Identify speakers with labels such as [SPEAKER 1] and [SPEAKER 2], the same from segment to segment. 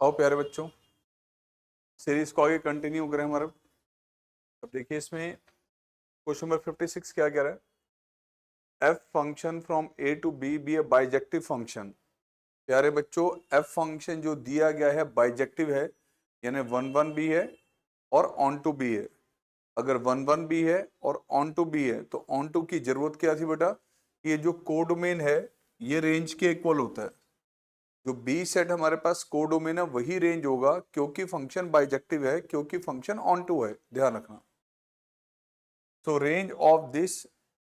[SPEAKER 1] आओ प्यारे बच्चों, सीरीज को आगे कंटिन्यू करें हमारा। अब देखिए इसमें क्वेश्चन नंबर 56 क्या कह रहा है। F function from A to B a bijective function. प्यारे बच्चों, एफ फंक्शन जो दिया गया है बाइजेक्टिव है, यानी वन वन भी है और ऑन टू भी है। अगर वन वन भी है और ऑन टू भी है तो ऑन टू की जरूरत क्या थी बेटा, कि ये जो कोडोमेन है ये रेंज के इक्वल होता है। जो बी सेट हमारे पास कोडोमेन है वही रेंज होगा, क्योंकि फंक्शन बाइजेक्टिव है, क्योंकि फंक्शन ऑन टू है, ध्यान रखना। तो रेंज ऑफ दिस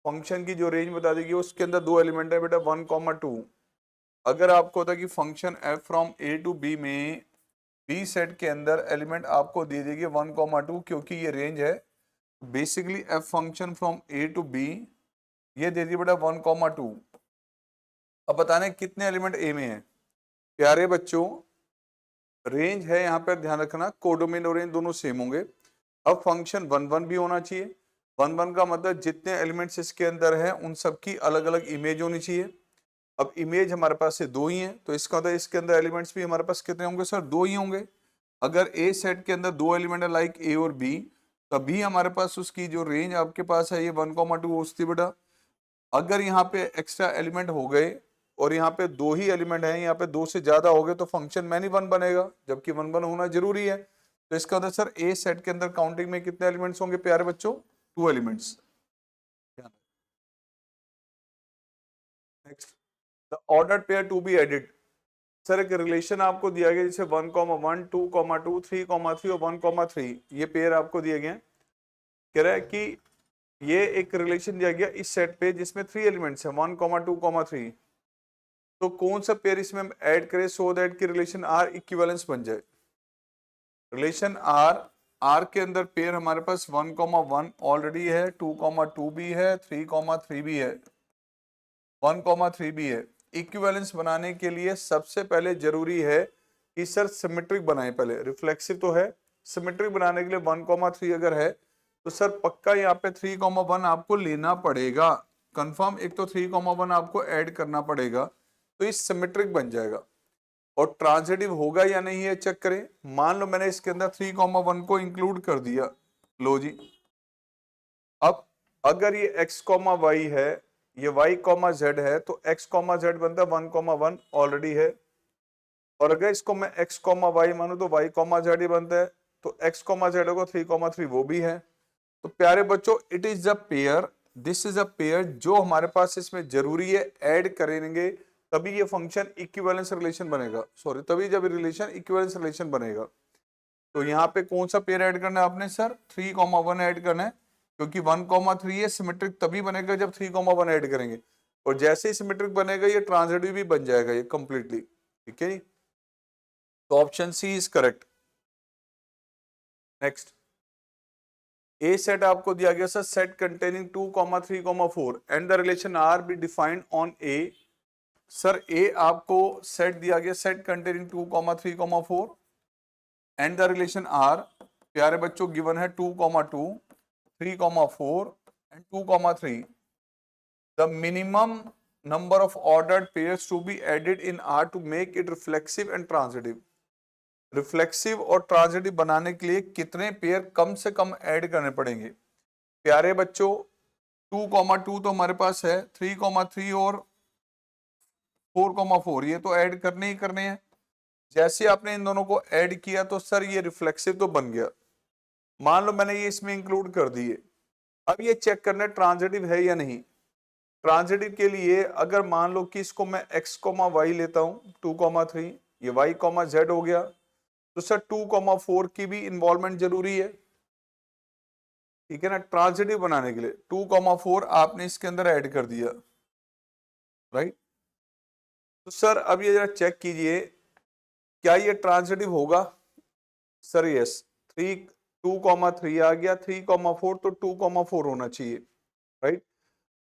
[SPEAKER 1] फंक्शन की जो रेंज बता देगी उसके अंदर दो एलिमेंट है बेटा, 1,2। अगर आपको होता कि function F from A to B में बी सेट के अंदर एलिमेंट आपको दे देगी 1,2, क्योंकि ये रेंज है। Basically F function from A to B ये दे दी बेटा 1,2। अब बताने कितने एलिमेंट ए में है। प्यारे बच्चों, रेंज है यहाँ पर, ध्यान रखना कोडोमेन और रेंज दोनों सेम होंगे। अब फंक्शन वन वन भी होना चाहिए। वन वन का मतलब जितने एलिमेंट्स इसके अंदर हैं उन सबकी अलग अलग इमेज होनी चाहिए। अब इमेज हमारे पास से दो ही है, तो इसका मतलब इसके अंदर एलिमेंट्स भी हमारे पास कितने होंगे सर, दो ही होंगे। अगर ए सेट के अंदर दो एलिमेंट है लाइक ए और बी, तभी हमारे पास उसकी जो रेंज आपके पास है ये 1,2 होती बेटा। अगर यहाँ पे एक्स्ट्रा एलिमेंट हो गए और यहाँ पे दो ही एलिमेंट हैं, यहाँ पे दो से ज्यादा हो गए तो फंक्शन मैनी वन बनेगा, जबकि वन वन होना जरूरी है। तो इसका मतलब सर ए सेट के अंदर काउंटिंग में कितने एलिमेंट्स होंगे प्यारे बच्चों, two elements. Next, the ordered pair to be added. Sir एक रिलेशन आपको दिया गया जैसे 1,1, 2,2, 3,3 और 1,3, ये पेयर आपको दिए गए हैं। कह रहा है कि ये एक रिलेशन दिया गया इस सेट पे जिसमें थ्री एलिमेंट्स हैं 1,2,3। तो कौन सा पेयर इसमें हम ऐड करें सो दैट कि रिलेशन आर इक्विवेलेंस बन जाए। रिलेशन आर, आर के अंदर पेयर हमारे पास 1,1 ऑलरेडी है, 2,2 भी है, 3,3 भी है, 1,3 भी है। इक्विवेलेंस बनाने के लिए सबसे पहले जरूरी है कि सर सिमेट्रिक बनाए। पहले रिफ्लेक्सिव तो है, सिमेट्रिक बनाने के लिए 1,3 अगर है तो सर पक्का यहाँ पे 3,1 आपको लेना पड़ेगा कंफर्म। एक तो 3,1 आपको ऐड करना पड़ेगा, तो ये सिमेट्रिक बन जाएगा। और ट्रांजिटिव होगा या नहीं है चेक करें। मान लो मैंने इसके अंदर 3,1 को इंक्लूड कर दिया, लो जी। अब अगर ये x, y है, ये y, z है, तो x, z बनता है 1,1 ऑलरेडी है। और अगर इसको मैं x, y मानू तो y, z ही बनता है। तो x, z होगा 3,3 वो भी है। तो प्यारे बच्चों, it is a pair, this is a pair जो हमारे पास इसमें जरूरी है, ऐड करेंगे तभी ये फंक्शन इक्विवेलेंस रिलेशन बनेगा। सॉरी, तभी जब रिलेशन इक्विवेलेंस रिलेशन बनेगा। तो यहाँ पे कौन सा पेयर ऐड करना है आपने सर, 3,1 ऐड करना है, क्योंकि 1,3 है। सिमेट्रिक तभी बनेगा जब 3,1 ऐड करेंगे, और जैसे ही सिमेट्रिक बनेगा ये ट्रांजिटिव भी बन जाएगा ये कंप्लीटली। ठीक है जी, तो option C is correct. Next, a set आपको दिया गया sir, set containing 2,3,4 and the relation R be defined on A. Sir A आपको सेट दिया गया, set containing 2,3,4 and the relation R, प्यारे बच्चों गिवन है 2,2, 3,4 and 2,3. The minimum number of ordered pairs to be added in R to make it reflexive and transitive. Reflexive और transitive बनाने के लिए कितने पेयर कम से कम ऐड करने पड़ेंगे प्यारे बच्चों। 2,2 तो हमारे पास है, 3,3 और 4,4 ये तो ऐड करने ही करने हैं। जैसे आपने इन दोनों को ऐड किया तो सर ये रिफ्लेक्सिव तो बन गया। मान लो मैंने ये इसमें इंक्लूड कर दिए। अब ये चेक करना है ट्रांजिटिव है या नहीं। ट्रांजिटिव के लिए अगर मान लो कि इसको मैं x, y लेता हूं 2,3, ये y, z हो गया, तो सर 2,4 की भी इन्वॉल्वमेंट जरूरी है। ठीक है ना, ट्रांजिटिव बनाने के लिए 2,4 आपने इसके अंदर ऐड कर दिया, राइट। तो सर अब ये जरा चेक कीजिए, क्या ये ट्रांजिटिव होगा सर। यस, 2,3 आ गया, 3,4 तो 2,4 होना चाहिए, राइट।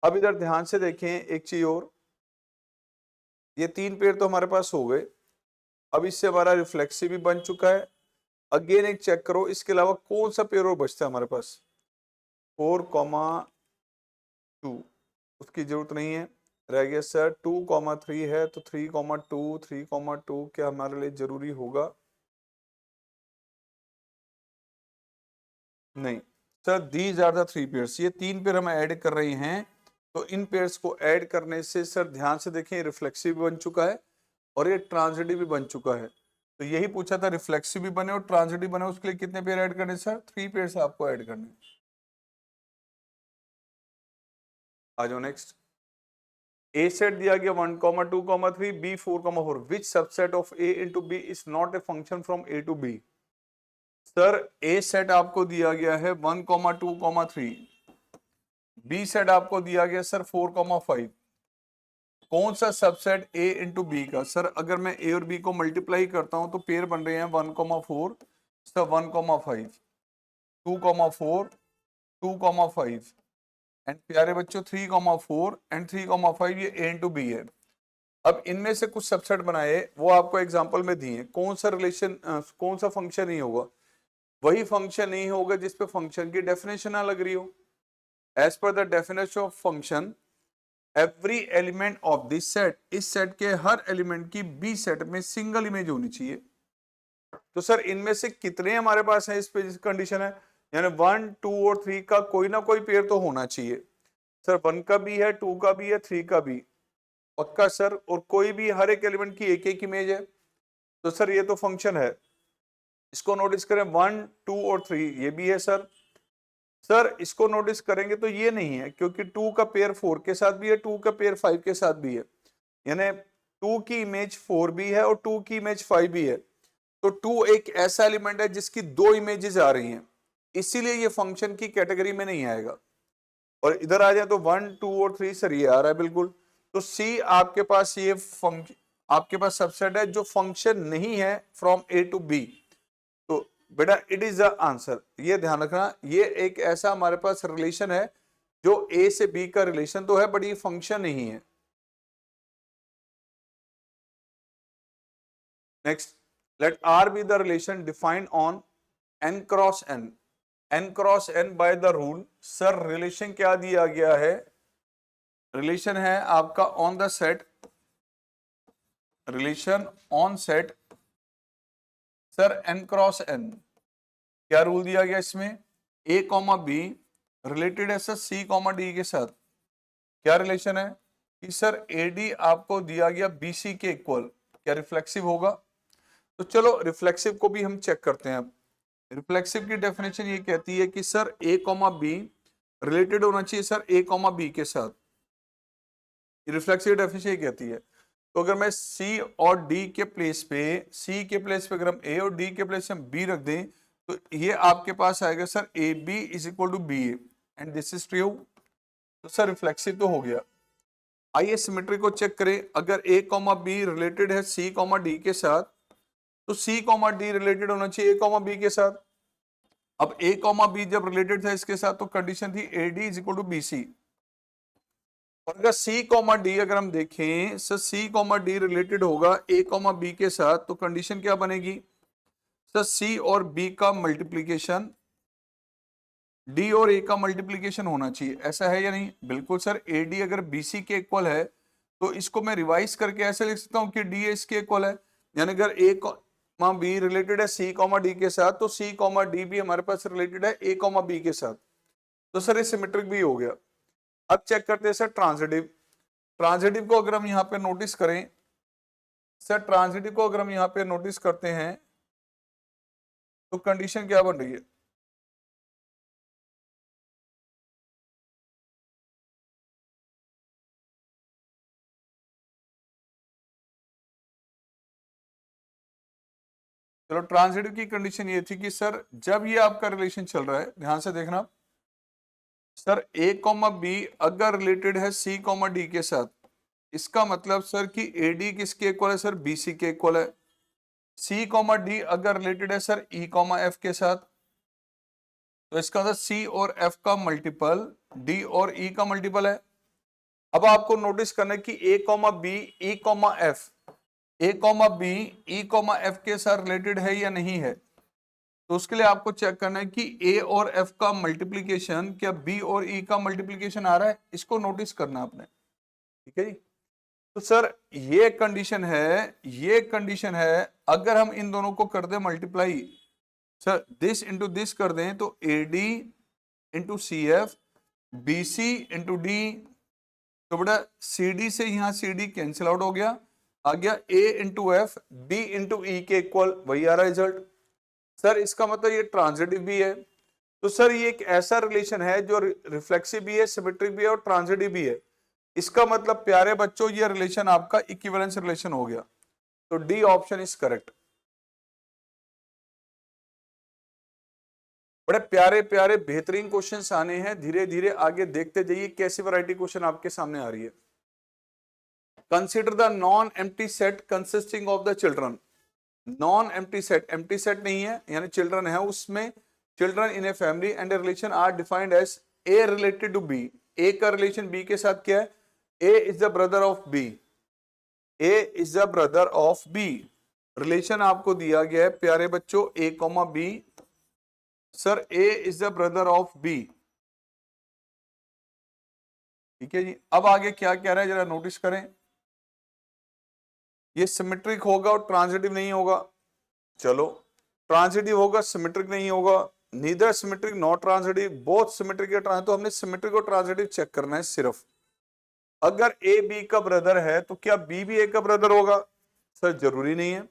[SPEAKER 1] अब इधर ध्यान से देखें एक चीज और, ये तीन पेड़ तो हमारे पास हो गए। अब इससे हमारा रिफ्लेक्सिव भी बन चुका है। अगेन एक चेक करो, इसके अलावा कौन सा पेयर और बचता है हमारे पास, 4,2, उसकी जरूरत नहीं है, रह गया सर 2,3 है, तो 3,2, 3,2 क्या हमारे लिए जरूरी होगा। नहीं sir, these are the three pairs, ये तीन पेयर हम ऐड कर रहे हैं, तो इन पेयर्स को ऐड करने से सर ध्यान से देखें, रिफ्लेक्सिव भी बन चुका है और ये ट्रांजिटिव भी बन चुका है। तो यही पूछा था, रिफ्लेक्सिव भी बने और ट्रांजिटिव बने, उसके लिए कितने पेयर ऐड करने सर? थ्री पेयर्स आपको ऐड करने। आ जाओ नेक्स्ट। ए सेट दिया गया 1, 2, 3, B 4, 4, which subset of A into B is not a function from A to B. Sir a set आपको दिया गया है 1, 2, 3, बी सेट आपको दिया गया सर 4, 5। कौन सा सबसेट ए इंटू बी का? सर अगर मैं ए और बी को मल्टीप्लाई करता हूं तो पेयर बन रहे हैं 1, 4, सर 1, 5, 2, 4, 2, 5 एंड प्यारे बच्चों 3, 4 एंड 3, 5, ये ए इंटू बी है। अब इनमें से कुछ सबसेट बनाए, वो आपको एग्जांपल में दिए। कौन सा रिलेशन, कौन सा फंक्शन नहीं होगा? वही फंक्शन नहीं होगा जिसपे फंक्शन की डेफिनेशन ना लग रही हो। एज पर the definition of function every element of this set, इस सेट के हर एलिमेंट की बी सेट में सिंगल इमेज होनी चाहिए। तो सर इनमें से कितने हमारे पास है, इस पे कंडीशन है, यानी 1, 2 और 3 का कोई ना कोई पेयर तो होना चाहिए। सर 1 का भी है, 2 का भी है, 3 का भी पक्का सर, और कोई भी हर एक एलिमेंट की एक एक इमेज है। तो सर ये तो फंक्शन है, इसको नोटिस करें 1, 2 और 3 ये भी है सर। सर इसको नोटिस करेंगे तो ये नहीं है, क्योंकि 2 का पेयर 4 के साथ भी है, 2 का पेयर 5 के साथ भी है, यानी 2 की इमेज 4 भी है और 2 की इमेज 5 भी है। तो 2 एक ऐसा एलिमेंट है जिसकी दो इमेजेस आ रही हैं, इसीलिए ये फंक्शन की कैटेगरी में नहीं आएगा। और इधर आ जाए तो 1, 2 और 3 सर ये आ रहा है बिल्कुल। तो सी आपके पास ये फंक्शन, आपके पास सबसेट है जो फंक्शन नहीं है फ्रॉम ए टू बी। तो बेटा इट इज द आंसर, ये ध्यान रखना, ये एक ऐसा हमारे पास रिलेशन है जो ए से बी का रिलेशन तो है बट ये फंक्शन नहीं है। Next, let R be the relation defined on n cross n, n cross n by the rule. Sir relation क्या दिया गया है? रिलेशन है आपका on the set, relation on set sir n cross n। क्या rule दिया गया इसमें? a कॉमा बी रिलेटेड है सर c कॉमा डी के साथ। क्या रिलेशन है कि सर AD आपको दिया गया BC के इक्वल, क्या रिफ्लेक्सिव होगा? तो चलो रिफ्लेक्सिव को भी हम चेक करते हैं। अब रिफ्लेक्सिव की डेफिनेशन ये कहती है कि sir a comma B related होना चाहिए सर a कॉमा बी के साथ। रिफ्लेक्सिव डेफिनेशन ये कहती है। तो अगर मैं C और D के प्लेस पे, C के प्लेस पे अगर हम A और D के प्लेस पे हम B रख दें तो ये आपके पास आएगा sir AB is equal to BA and this is true. तो सर रिफ्लेक्सिव तो हो गया। आइए सिमेट्री को चेक करें। अगर A कॉमा बी रिलेटेड है C कॉमा डी के साथ तो C कॉमा डी रिलेटेड होना चाहिए A कॉमा बी के साथ। अब A कॉमा बी जब रिलेटेड था इसके साथ तो कंडीशन थी AD is equal to BC। और अगर C कॉमा डी अगर हम देखें sir C comma D related होगा A कॉमा बी के साथ तो कंडीशन क्या बनेगी सर? C और B का मल्टीप्लीकेशन D और A का मल्टीप्लीकेशन होना चाहिए, ऐसा है या नहीं? बिल्कुल सर। AD अगर BC के इक्वल है तो इसको मैं रिवाइज करके ऐसे लिख सकता हूं कि D इसके इक्वल है, यानी अगर A कॉमा B रिलेटेड है C कॉमा D के साथ तो C कॉमा D भी हमारे पास रिलेटेड है A कॉमा B के साथ। तो सर ये सिमेट्रिक भी हो गया। अब चेक करते हैं सर ट्रांजिटिव। ट्रांजिटिव को अगर हम यहाँ पे नोटिस करें सर, ट्रांजिटिव को अगर हम यहाँ पे नोटिस करते हैं तो कंडीशन क्या बन रही है? चलो ट्रांजिटिव की कंडीशन ये थी कि सर जब ये आपका रिलेशन चल रहा है, ध्यान से देखना सर, A कॉमा बी अगर रिलेटेड है C कॉमा डी के साथ, इसका मतलब सर कि AD किसके इक्वल है सर? BC के इक्वल है। C कॉमा डी अगर रिलेटेड है सर E कॉमा F के साथ तो इसका मतलब C और F का मल्टीपल D और E का मल्टीपल है। अब आपको नोटिस करना है कि A comma B E comma F, A comma B E comma F के साथ रिलेटेड है या नहीं है। तो उसके लिए आपको चेक करना है कि A और F का मल्टीप्लीकेशन क्या B और E का मल्टीप्लीकेशन आ रहा है, इसको नोटिस करना आपने। ठीक है जी। तो सर ये कंडीशन है, ये कंडीशन है, अगर हम इन दोनों को कर दे multiply sir this into this कर दें तो AD into CF, BC into D, तो बेटा CD से यहाँ CD कैंसिल आउट हो गया, आ गया A into F, B into E के इक्वल, वही आ रहा रिजल्ट। सर इसका मतलब ये ट्रांजिटिव भी है, तो सर ये एक ऐसा रिलेशन है जो रिफ्लेक्सिव भी है, सिमेट्रिक भी है और ट्रांजिटिव भी है। इसका मतलब प्यारे बच्चों ये रिलेशन आपका इक्विवेलेंस रिलेशन हो गया, तो डी ऑप्शन इज करेक्ट। बड़े प्यारे प्यारे बेहतरीन क्वेश्चंस आने हैं, धीरे धीरे आगे देखते जाइए कैसी वैरायटी क्वेश्चन आपके सामने आ रही है। Consider the non empty set consisting of the children. Non empty set नहीं है, यानी चिल्ड्रन है उसमें, children in a family and a relation are defined as A related to B. A का रिलेशन बी के साथ क्या है? A is the brother of B, A is the brother of B. Relation आपको दिया गया है प्यारे बच्चों A comma B, sir A is the brother of B, ठीक है जी। अब आगे क्या कह रहा है जरा नोटिस करें, ये सिमेट्रिक होगा और ट्रांजिटिव नहीं होगा। चलो ट्रांजिटिव होगा, सिमेट्रिक नहीं होगा, neither symmetric not transitive, both symmetric या ट्रांजिटिव। तो हमने सिमेट्रिक और ट्रांजिटिव चेक करना है सिर्फ। अगर ए बी का ब्रदर है तो क्या बी भी ए का ब्रदर होगा? सर जरूरी नहीं है।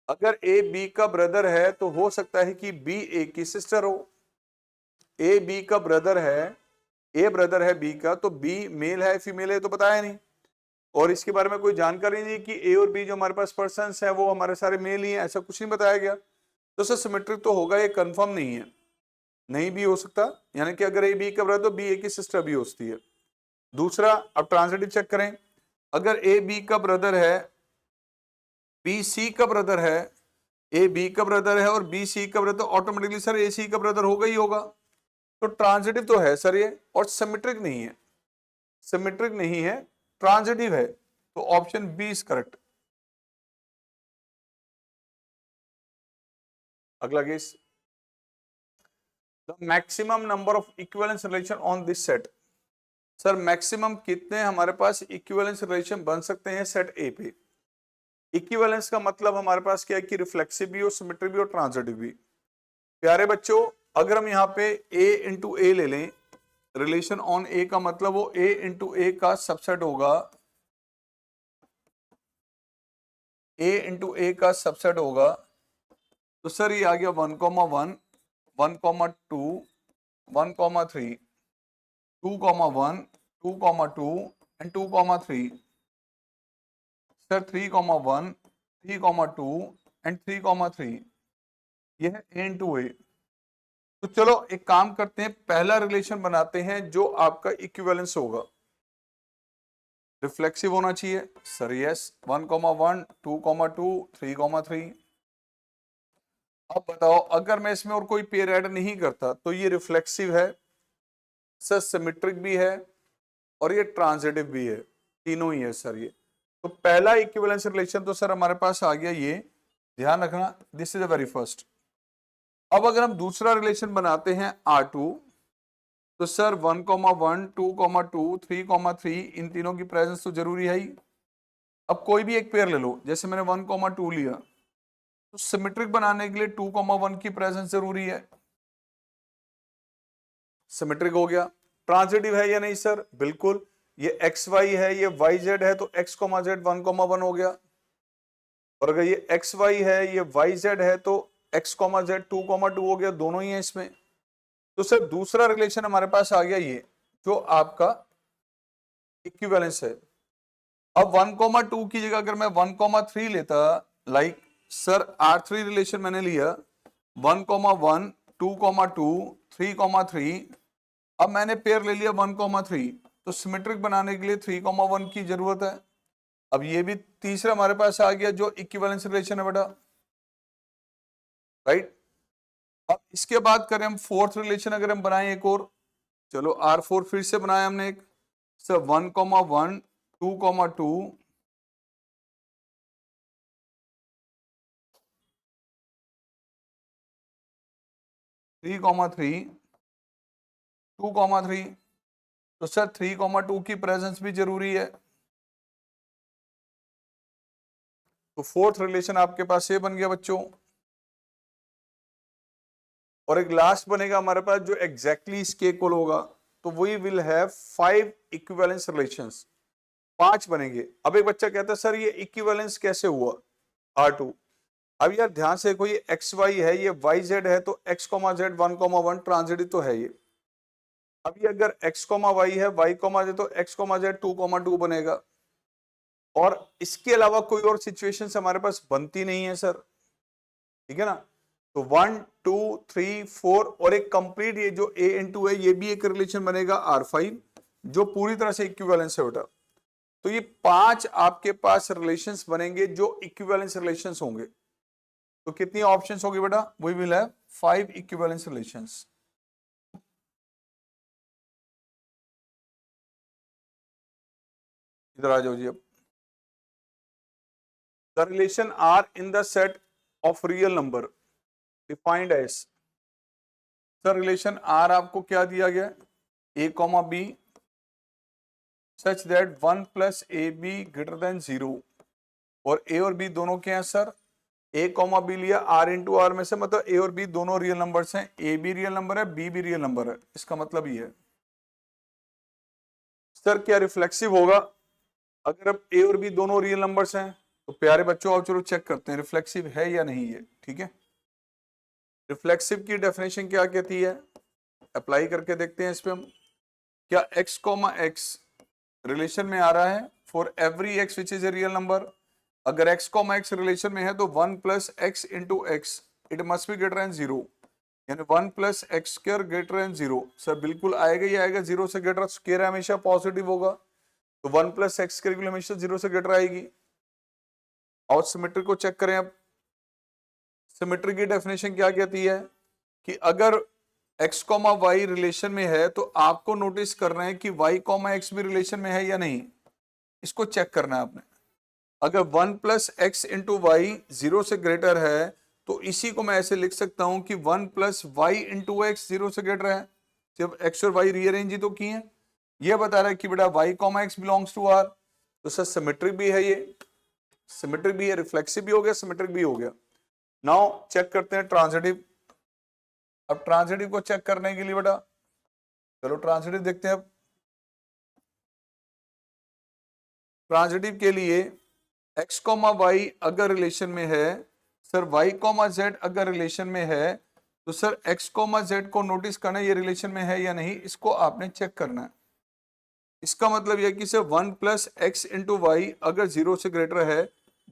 [SPEAKER 1] अगर ए बी का ब्रदर है तो हो सकता है कि बी ए की सिस्टर हो। ए बी का ब्रदर है, ए ब्रदर है बी का, तो बी मेल है फीमेल है तो बताया नहीं, और इसके बारे में कोई जानकारी नहीं कि ए और बी जो हमारे पास पर्सन है वो हमारे सारे मेल ही हैं, ऐसा कुछ नहीं बताया गया। तो सर सिमेट्रिक तो होगा, ये कंफर्म नहीं है, नहीं भी हो सकता, यानी कि अगर ए बी का ब्रदर तो बी ए की सिस्टर भी हो सकती है। दूसरा, अब ट्रांजिटिव चेक करें, अगर ए बी का ब्रदर है, बी सी का ब्रदर है, ए बी का ब्रदर है और बी सी का ब्रदर, तो ऑटोमेटिकली सर ए सी का ब्रदर होगा ही होगा। तो ट्रांजिटिव तो है सर ये, और सिमेट्रिक नहीं है, सिमेट्रिक नहीं है, ट्रांजिटिव है, तो ऑप्शन बी इज करेक्ट। अगला case, the maximum number of equivalence relation on this set. Sir maximum कितने हमारे पास इक्विवेलेंस रिलेशन बन सकते हैं सेट ए पे? इक्विवेलेंस का मतलब हमारे पास क्या है कि रिफ्लेक्सिव भी हो, सिमेट्रिक भी हो, ट्रांजिटिव भी। प्यारे बच्चों अगर हम यहाँ पे ए इंटू ए ले लें, रिलेशन ऑन ए का मतलब वो ए इंटू ए का सबसेट होगा, ए इंटू ए का सबसेट होगा, तो सर ये आ गया 1,1, 1,2, 1,3, 2,1, 2,2 एंड 2,3। सर 3,1, 3,2 एंड 3,3, ये है ए इंटू ए। तो चलो एक काम करते हैं, पहला रिलेशन बनाते हैं जो आपका इक्विवेलेंस होगा, रिफ्लेक्सिव होना चाहिए। Sir yes, 1,1, 2,2, 3,3। अब बताओ अगर मैं इसमें और कोई पेयर ऐड नहीं करता तो ये रिफ्लेक्सिव है, सर सिमेट्रिक भी है और ये ट्रांजिटिव भी है, तीनों ही है सर ये। तो पहला इक्विवेलेंस रिलेशन तो सर हमारे पास आ गया, ये ध्यान रखना, this is the very first. अब अगर हम दूसरा रिलेशन बनाते हैं R2, तो सर 1,1, 2,2, 3,3 इन तीनों की प्रेजेंस तो जरूरी है ही। अब कोई भी एक पेयर ले लो, जैसे मैंने 1,2 लिया, तो सिमेट्रिक बनाने के लिए 2,1 की प्रेजेंस जरूरी है, सिमेट्रिक हो गया। ट्रांजिटिव है या नहीं सर? बिल्कुल, ये एक्स वाई है, ये वाई जेड है, तो एक्स कॉमा जेड 1,1 हो गया, और अगर ये एक्स वाई है, ये वाई जेड है, तो एक्स कॉमा जेड 2,2 हो गया, दोनों ही है इसमें। तो सर दूसरा रिलेशन हमारे पास आ गया ये, जो आपका इक्विवेलेंस है। अब 1,2 की जगह अगर मैं 1,3 लेता, लाइक सर R3 रिलेशन मैंने लिया 1,1, 2,2, 3,3, अब मैंने पेयर ले लिया 1,3, तो सिमेट्रिक बनाने के लिए 3,1 की जरूरत है। अब ये भी तीसरा हमारे पास आ गया जो इक्विवेलेंस रिलेशन है बेटा, राइट। अब इसके बाद करें हम फोर्थ रिलेशन, अगर हम बनाएं एक और, चलो R4 फिर से बनाया हमने एक, सर 1,1, 2,2, 3,3, 2,3, तो सर 3,2 की प्रेजेंस भी जरूरी है। तो फोर्थ रिलेशन आपके पास ये बन गया बच्चों। और एक लास्ट बनेगा हमारे पास जो एग्जैक्टली इसके इक्वल होगा, तो we will have 5 equivalence relations, 5 बनेंगे। अब एक बच्चा कहता है सर ये इक्विवेलेंस कैसे हुआ R2? अब यार ध्यान से देखो, ये एक्स वाई है, ये वाई जेड है, तो एक्स कॉमा जेड 1,1 ट्रांजिटिव तो है ये। अब ये अगर एक्स कॉमा वाई है, वाई कॉमा जेड, तो एक्स कॉमा जेड 2,2 बनेगा। और इसके अलावा कोई और सिचुएशन हमारे पास बनती नहीं है सर, ठीक है ना। तो 1 2 3 4 और एक कंप्लीट ये जो a इंटू है, ये भी एक रिलेशन बनेगा R5 जो पूरी तरह से इक्विवेलेंस है बेटा। तो ये 5 आपके पास रिलेशंस बनेंगे जो इक्विवेलेंस रिलेशंस होंगे। तो कितनी ऑप्शंस होगी बेटा? We will have 5 equivalence relations. इधर आ जाओ जी। अब the relation R in the set of real number defined as, sir relation R आपको क्या दिया गया? a comma B such that 1 plus A B greater than 0, और a और b दोनों क्या हैं सर? a कॉमा बी लिया r इंटू आर में से, मतलब a और b दोनों रियल नंबर्स हैं, a भी रियल नंबर है, b भी रियल नंबर है। इसका मतलब ये है सर क्या रिफ्लेक्सिव होगा अगर अब a और b दोनों रियल नंबर्स हैं? तो प्यारे बच्चों आप चलो चेक करते हैं रिफ्लेक्सिव है या नहीं है, ठीक है। रिफ्लेक्सिव की डेफिनेशन क्या कहती है, अप्लाई करके देखते हैं इस पे हम। क्या x कॉमा x रिलेशन में आ रहा है for every x which is a real number? अगर x कॉमा x रिलेशन में है तो 1 plus X into x it must be greater than 0, यानी 1 plus x square greater than 0। Sir बिल्कुल आएगा ही आएगा, 0 से ग्रेटर, स्क्वायर हमेशा पॉजिटिव होगा, तो 1 प्लस एक्स स्क्वायर हमेशा 0 से ग्रेटर आएगी। और सिमेट्री को चेक करें अब। सिमेट्री की डेफिनेशन क्या कहती है कि अगर x कॉमा वाई रिलेशन में है तो आपको नोटिस करना है कि y कॉमा एक्स भी रिलेशन में है या नहीं, इसको चेक करना है आपने। अगर 1 प्लस एक्स इंटू वाई 0 से ग्रेटर है तो इसी को मैं ऐसे लिख सकता हूं कि 1 प्लस वाई इंटू एक्स 0 से ग्रेटर है। जब x और y रीअरेंज ही तो किए हैं, यह बता रहा है कि बेटा y comma X belongs to r। तो सर सिमेट्रिक भी है, ये सिमेट्रिक भी है, रिफ्लेक्सिव भी हो गया, सिमेट्रिक भी हो गया। नाउ चेक करते हैं ट्रांजिटिव। अब ट्रांजिटिव को चेक करने के लिए बेटा चलो ट्रांजिटिव देखते हैं। अब ट्रांजिटिव के लिए x कॉमा वाई अगर रिलेशन में है, सर y कॉमा जेड अगर रिलेशन में है, तो सर x कॉमा जेड को नोटिस करना है ये रिलेशन में है या नहीं, इसको आपने चेक करना है। इसका मतलब यह कि sir 1 plus X into Y अगर 0 से ग्रेटर है,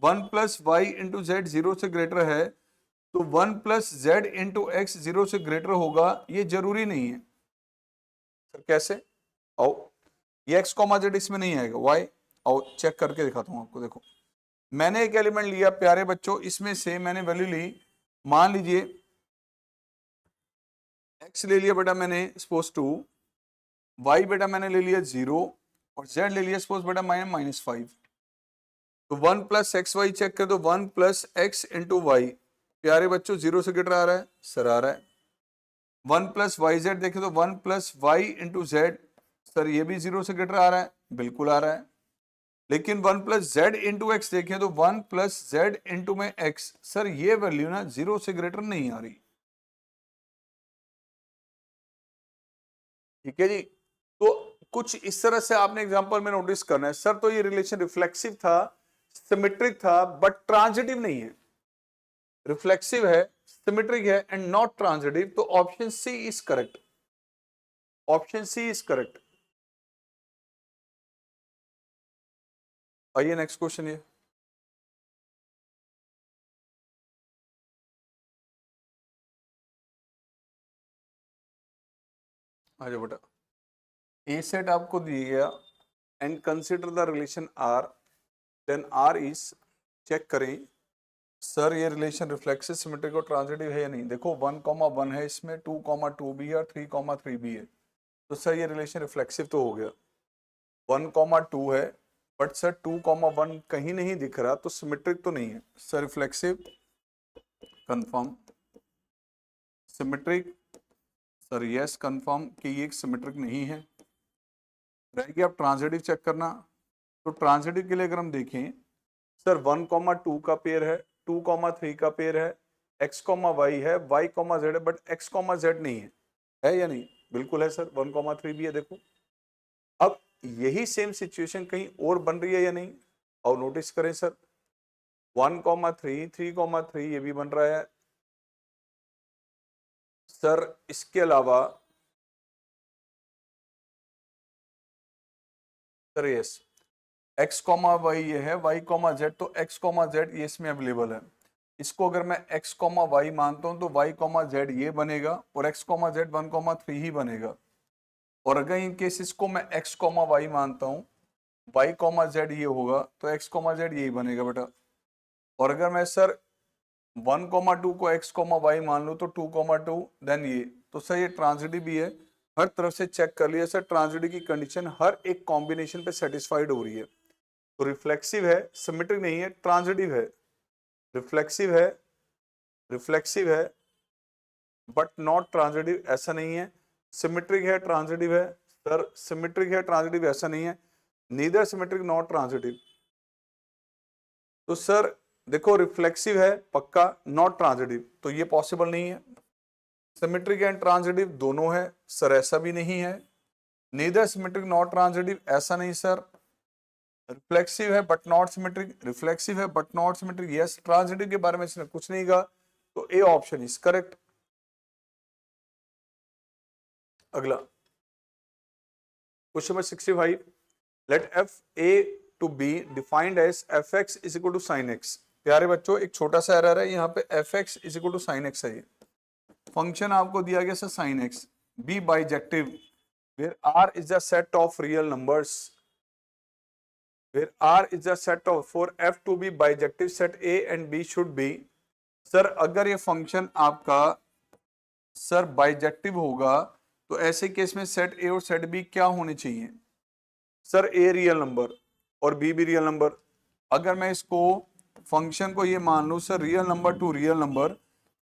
[SPEAKER 1] 1 प्लस वाई इंटू जेड 0 से ग्रेटर है, तो 1 प्लस जेड इंटू एक्स 0 से ग्रेटर होगा, ये जरूरी नहीं है। सर कैसे? आओ, ये x कॉमा जेड इसमें नहीं आएगा, y आओ चेक करके दिखाता हूं आपको। देखो मैंने एक एलिमेंट लिया प्यारे बच्चों, इसमें से मैंने वैल्यू ली, मान लीजिए x ले लिया बेटा मैंने सपोज 2, y बेटा मैंने ले लिया 0 और z ले लिया सपोज बेटा -5। तो 1 प्लस एक्स वाई चेक कर दो, 1 प्लस एक्स इंटू वाई प्यारे बच्चों 0 से ग्रेटर आ रहा है, सर आ रहा है। 1 प्लस वाई जेड देखे तो 1 plus Y into Z, sir ये भी 0 से ग्रेटर आ रहा है, बिल्कुल आ रहा है। लेकिन 1 प्लस जेड इंटू एक्स देखें तो 1 प्लस जेड इंटू में एक्स, सर ये वैल्यू ना 0 से ग्रेटर नहीं आ रही, ठीक है जी। तो कुछ इस तरह से आपने एग्जांपल में नोटिस करना है। सर तो ये रिलेशन रिफ्लेक्सिव था, सिमेट्रिक था, बट ट्रांजिटिव नहीं है। रिफ्लेक्सिव है, सिमेट्रिक है एंड नॉट ट्रांजिटिव, तो option C is correct. Option C is correct. आइए नेक्स्ट क्वेश्चन ये। आ जाओ बेटा। ए सेट आपको दिया गया and consider the relation R, then R is, check करें सर ये रिलेशन रिफ्लेक्सिव सिमेट्रिक और ट्रांजिटिव है या नहीं। देखो 1,1 है इसमें, 2,2 भी है और 3,3 भी है, तो सर ये रिलेशन रिफ्लेक्सिव तो हो गया। 1,2 है बट सर 2,1 कहीं नहीं दिख रहा, तो सिमेट्रिक तो नहीं है। Sir reflexive confirm, symmetric sir yes confirm कि ये सिमेट्रिक नहीं है। रह गया अब ट्रांजिटिव चेक करना। तो ट्रांजिटिव के लिए अगर हम देखें, सर 1,2 का पेयर है, 2,3 का पेयर है, x कॉमा वाई है, y कॉमा जेड है, बट x कॉमा जेड नहीं है या नहीं? बिल्कुल है सर, 1,3 भी है। देखो अब यही सेम सिचुएशन कहीं और बन रही है या नहीं? और नोटिस करें सर, 1,3, 3,3 ये भी बन रहा है सर। इसके अलावा sir yes, x comma Y ये है, y कॉमा जेड, तो x कॉमा जेड ये इसमें अवेलेबल है। इसको अगर मैं x कॉमा वाई मानता हूं तो y कॉमा जेड ये बनेगा और x कॉमा जेड 1,3 ही बनेगा। और अगर इन केस इसको मैं x कॉमा वाई मानता हूं, y कॉमा जेड ये होगा तो x कॉमा जेड यही बनेगा बेटा। और अगर मैं सर 1,2 को x कॉमा वाई मान लूं तो 2,2 देन ये, तो सर ये ट्रांजिटिव भी है। हर तरफ से चेक कर लिया सर, ट्रांजिटिव की कंडीशन हर एक कॉम्बिनेशन पे सेटिस्फाइड हो रही है। तो रिफ्लेक्सिव है, सिमेट्रिक नहीं है, ट्रांजिटिव है। रिफ्लेक्सिव है, रिफ्लेक्सिव है बट नॉट ट्रांजिटिव, ऐसा नहीं है। सिमेट्रिक है, ट्रांजिटिव है सर, सिमेट्रिक है ट्रांजिटिव ऐसा नहीं है। Neither symmetric not transitive. तो सर देखो रिफ्लेक्सिव है पक्का, नॉट ट्रांजिटिव, तो ये पॉसिबल नहीं है। सिमेट्रिक एंड ट्रांजिटिव दोनों है सर, ऐसा भी नहीं है। नीदर सिमेट्रिक नॉट ट्रांजिटिव ऐसा नहीं सर। रिफ्लेक्सिव है बट नॉट सिमेट्रिक, रिफ्लेक्सिव है but not symmetric, yes. Transitive के बारे में इसने कुछ नहीं कहा, तो ए ऑप्शन इज करेक्ट। अगला question number 65, let F A to B defined as F X is equal to sine X. प्यारे बच्चों एक छोटा सा एरर है यहाँ पे, F X is equal to sine X है। ये फंक्शन आपको दिया गया sir sign X, B bijective where r is the set of real numbers, where r is the set of, for f to be bijective set a and b should be। Sir अगर ये function आपका sir bijective होगा तो ऐसे case में set ए और set B क्या होने चाहिए? सर ए रियल नंबर और बी भी रियल नंबर। अगर मैं इसको फंक्शन को ये मान लूं sir real number to real number,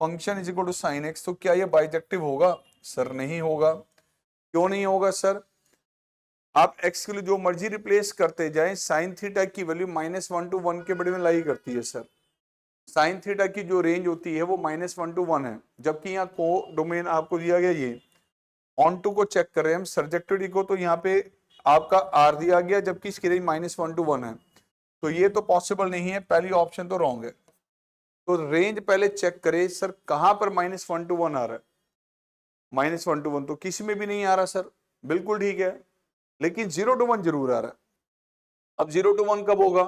[SPEAKER 1] function is equal to sine X, तो क्या ये बाइजेक्टिव होगा? सर नहीं होगा। क्यों नहीं होगा सर? आप x के लिए जो मर्जी रिप्लेस करते जाएं, साइन थीटा की वैल्यू -1 to 1 के बड़े में लाई करती है सर। साइन थीटा की जो रेंज होती है वो -1 to 1 है, जबकि यहाँ को डोमेन आपको दिया गया ये ऑन टू को चेक कर रहे हैं हम सर्जेक्टिविटी को, तो यहाँ पे आपका r दिया गया जबकि इसकी रेंज -1 to 1 है, तो ये तो पॉसिबल नहीं है, पहली ऑप्शन तो रॉन्ग है। तो रेंज पहले चेक करे सर कहां पर -1 to 1 आ रहा है। -1 to 1 तो किसी में भी नहीं आ रहा सर, बिल्कुल ठीक है, लेकिन 0 to 1 जरूर आ रहा है। अब 0 to 1 कब होगा?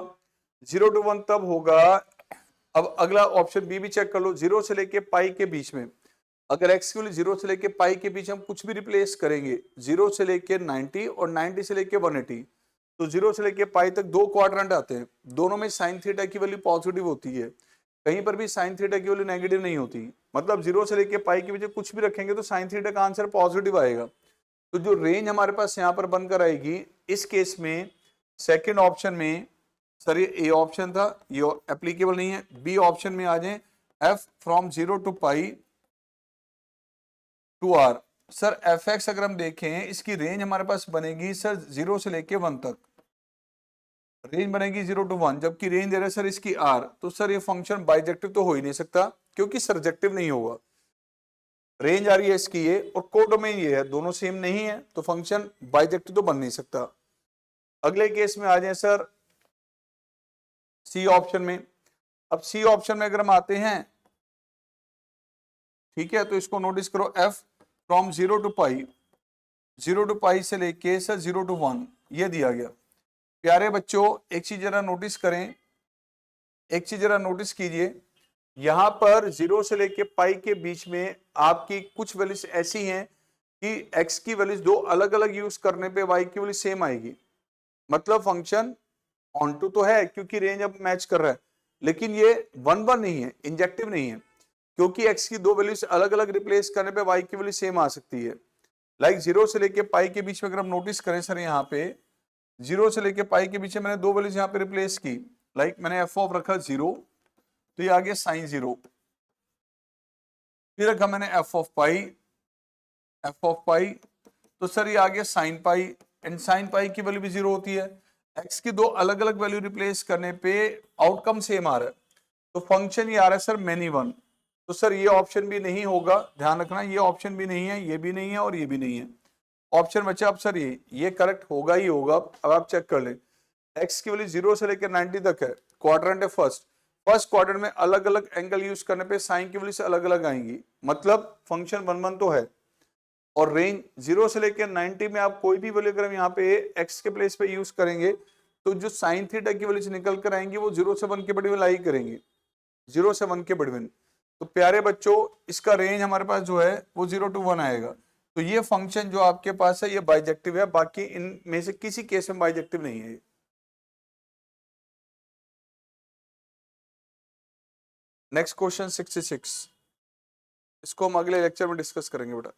[SPEAKER 1] 0 to 1 तब होगा, अब अगला ऑप्शन बी भी चेक कर लो, 0 से लेके पाई के बीच में। अगर x की वैल्यू 0 से लेके पाई के बीच हम कुछ भी रिप्लेस करेंगे, 0 से लेके 90 और 90 से लेके 180, तो 0 से लेके पाई तक दो क्वाड्रेंट आते हैं, दोनों में साइन थीटा की वैल्यू पॉजिटिव होती है, कहीं पर भी साइन थीटा की वैल्यू नेगेटिव नहीं होती। मतलब 0 से लेके पाई के बीच कुछ भी रखेंगे तो साइन थीटा का आंसर पॉजिटिव आएगा। तो जो रेंज हमारे पास यहाँ पर बनकर आएगी इस केस में सेकंड ऑप्शन में सर ये ए ऑप्शन था, ये एप्लीकेबल नहीं है। बी ऑप्शन में आ जाए, F from 0 to pi to R. Sir F X अगर हम देखें इसकी रेंज हमारे पास बनेगी सर 0 से लेके 1 तक, रेंज बनेगी 0 to 1, जबकि रेंज दे रहा है सर इसकी आर। तो सर ये फंक्शन बाइजेक्टिव तो हो ही नहीं सकता क्योंकि सर्जेक्टिव नहीं होगा। रेंज आ रही है इसकी ये और कोडोमेन ये है, दोनों सेम नहीं है, तो फंक्शन बाइजेक्टिव तो बन नहीं सकता। अगले केस में आ जाए सर सी ऑप्शन में। अब सी ऑप्शन में अगर हम आते हैं, ठीक है, तो इसको नोटिस करो, F from 0 to pi, 0 to पाई से लेके सर 0 to 1 ये दिया गया। प्यारे बच्चों एक चीज जरा नोटिस करें, एक चीज जरा नोटिस कीजिए, यहां पर 0 से लेके पाई के बीच में आपकी कुछ वैल्यूज ऐसी हैं कि x की वैल्यूज दो अलग अलग यूज करने पे y की वैल्यू सेम आएगी। मतलब फंक्शन ऑन टू तो है क्योंकि रेंज अब मैच कर रहा है, लेकिन ये 1 नहीं है, इंजेक्टिव नहीं है, क्योंकि x की दो वैल्यूज अलग अलग रिप्लेस करने पे y की वैल्यू सेम आ सकती है। लाइक 0 से लेके पाई के बीच में अगर हम नोटिस करें सर, यहाँ पे 0 से लेके पाई के बीच में मैंने दो वैल्यूज यहाँ पे रिप्लेस की, लाइक मैंने एफ ऑफ रखा 0, तो ये आ गया साइन 0, फिर रखा मैंने एफ ऑफ पाई, तो सर ये आ गया sine pi, and sine pi की वैल्यू भी 0 होती है। एक्स की दो अलग अलग वैल्यू रिप्लेस करने पे आउटकम सेम आ रहा है, तो फंक्शन ये आ रहा है सर मेनी वन। तो सर ये ऑप्शन भी नहीं होगा, ध्यान रखना, ये ऑप्शन भी नहीं है, ये भी नहीं है और ये भी नहीं है। ऑप्शन बचा अब सर ये करेक्ट होगा ही होगा। अब आप चेक कर लें, एक्स की वैल्यू 0 से लेकर 90 तक है, क्वाड्रेंट है फर्स्ट क्वाड्रेंट में अलग अलग एंगल यूज करने पे साइन की वैल्यू से अलग अलग आएंगी, मतलब फंक्शन 1 1 तो है। और रेंज 0 से लेकर 90 में आप कोई भी वैल्यू अगर हम यहाँ पे एक्स के प्लेस पे यूज करेंगे तो जो साइन थीटा की वैल्यू से निकल कर आएंगी वो 0 से 1 के बिटवीन लाई करेंगी, 0 से 1 के बिटवीन। तो प्यारे बच्चों इसका रेंज हमारे पास जो है वो 0 to 1 आएगा। तो ये फंक्शन जो आपके पास है ये बाइजेक्टिव है, बाकी इनमें से किसी केस में बाइजेक्टिव नहीं है। नेक्स्ट क्वेश्चन 66, इसको हम अगले लेक्चर में डिस्कस करेंगे बेटा।